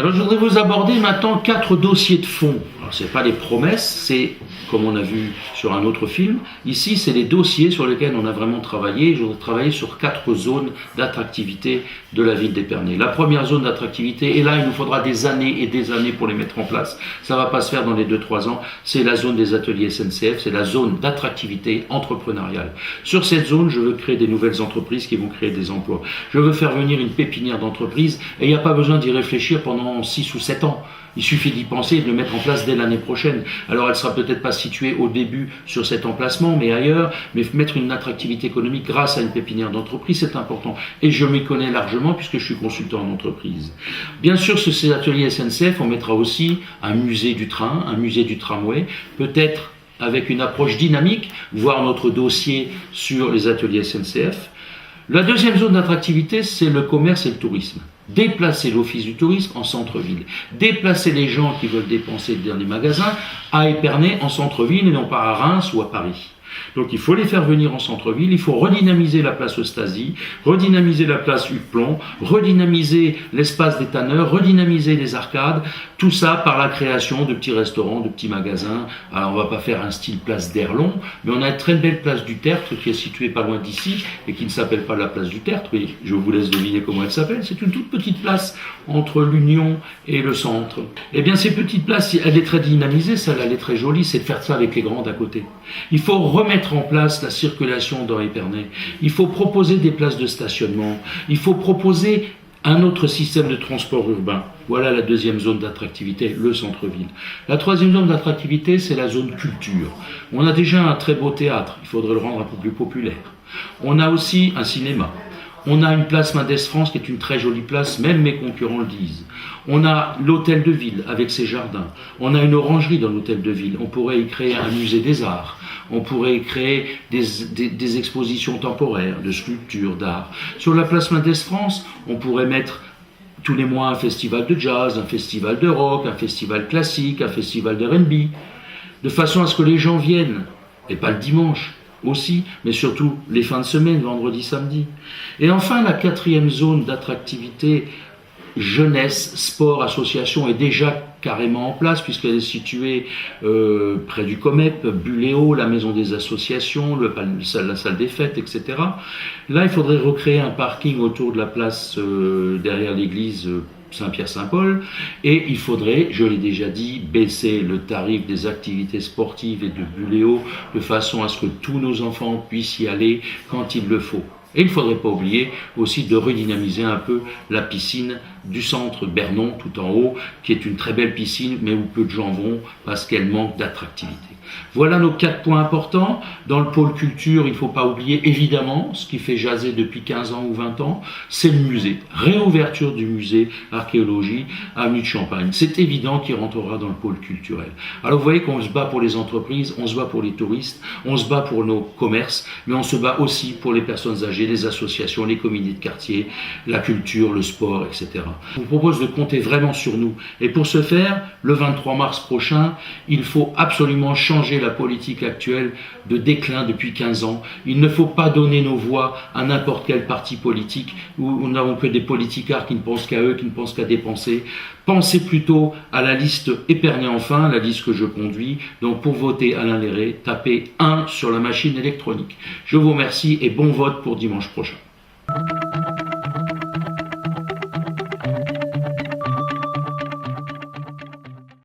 Alors je voudrais vous aborder maintenant 4 dossiers de fond. Alors ce n'est pas les promesses, c'est, comme on a vu sur un autre film, ici c'est les dossiers sur lesquels on a vraiment travaillé. Je voudrais travailler sur 4 zones d'attractivité de la ville d'Épernay. La première zone d'attractivité, et là il nous faudra des années et des années pour les mettre en place, ça ne va pas se faire dans les 2-3 ans, c'est la zone des ateliers SNCF, c'est la zone d'attractivité entrepreneuriale. Sur cette zone, je veux créer des nouvelles entreprises qui vont créer des emplois. Je veux faire venir une pépinière d'entreprises et il n'y a pas besoin d'y réfléchir pendant 6 ou 7 ans. Il suffit d'y penser et de le mettre en place dès l'année prochaine. Alors elle ne sera peut-être pas située au début sur cet emplacement, mais ailleurs, mais mettre une attractivité économique grâce à une pépinière d'entreprise, c'est important. Et je m'y connais largement puisque je suis consultant en entreprise. Bien sûr, sur ces ateliers SNCF, on mettra aussi un musée du train, un musée du tramway, peut-être avec une approche dynamique, voire notre dossier sur les ateliers SNCF. La deuxième zone d'attractivité, c'est le commerce et le tourisme. Déplacer l'office du tourisme en centre-ville. Déplacer les gens qui veulent dépenser dans les magasins à Épernay en centre-ville et non pas à Reims ou à Paris. Donc il faut les faire venir en centre-ville, il faut redynamiser la place Eustasie, redynamiser la place Huc-Plomb, redynamiser l'espace des tanneurs, redynamiser les arcades, tout ça par la création de petits restaurants, de petits magasins. Alors on ne va pas faire un style place d'Erlon, mais on a une très belle place du Tertre qui est située pas loin d'ici et qui ne s'appelle pas la place du Tertre, mais je vous laisse deviner comment elle s'appelle. C'est une toute petite place entre l'Union et le centre. Eh bien ces petites places, elle est très dynamisée, celle-là elle est très jolie, c'est de faire ça avec les grands d'à côté. Il faut remettre en place la circulation dans Épernay. Il faut proposer des places de stationnement. Il faut proposer un autre système de transport urbain. Voilà la deuxième zone d'attractivité, le centre-ville. La troisième zone d'attractivité, c'est la zone culture. On a déjà un très beau théâtre, il faudrait le rendre un peu plus populaire. On a aussi un cinéma. On a une place Mendes France qui est une très jolie place, même mes concurrents le disent. On a l'hôtel de ville avec ses jardins. On a une orangerie dans l'hôtel de ville. On pourrait y créer un musée des arts. On pourrait y créer des expositions temporaires, de sculptures, d'art. Sur la place Mendes France, on pourrait mettre tous les mois un festival de jazz, un festival de rock, un festival classique, un festival de R&B, de façon à ce que les gens viennent, et pas le dimanche aussi, mais surtout les fins de semaine, vendredi, samedi. Et enfin, la quatrième zone d'attractivité, jeunesse, sport, association, est déjà carrément en place puisqu'elle est située près du COMEP, Buléo, la maison des associations, la salle des fêtes, etc. Là, il faudrait recréer un parking autour de la place derrière l'église Saint-Pierre-Saint-Paul, et il faudrait, je l'ai déjà dit, baisser le tarif des activités sportives et de Buléo de façon à ce que tous nos enfants puissent y aller quand il le faut. Et il ne faudrait pas oublier aussi de redynamiser un peu la piscine du centre Bernon, tout en haut, qui est une très belle piscine, mais où peu de gens vont parce qu'elle manque d'attractivité. Voilà nos 4 points importants. Dans le pôle culture, il ne faut pas oublier, évidemment, ce qui fait jaser depuis 15 ans ou 20 ans, c'est le musée. Réouverture du musée archéologie avenue de Champagne. C'est évident qu'il rentrera dans le pôle culturel. Alors vous voyez qu'on se bat pour les entreprises, on se bat pour les touristes, on se bat pour nos commerces, mais on se bat aussi pour les personnes âgées, les associations, les comités de quartier, la culture, le sport, etc. Je vous propose de compter vraiment sur nous. Et pour ce faire, le 23 mars prochain, il faut absolument changer la politique actuelle de déclin depuis 15 ans. Il ne faut pas donner nos voix à n'importe quel parti politique où nous n'avons que des politicards qui ne pensent qu'à eux, qui ne pensent qu'à dépenser. Pensez plutôt à la liste Épernay Enfin, la liste que je conduis. Donc pour voter Alain Léré, tapez 1 sur la machine électronique. Je vous remercie et bon vote pour dimanche prochain.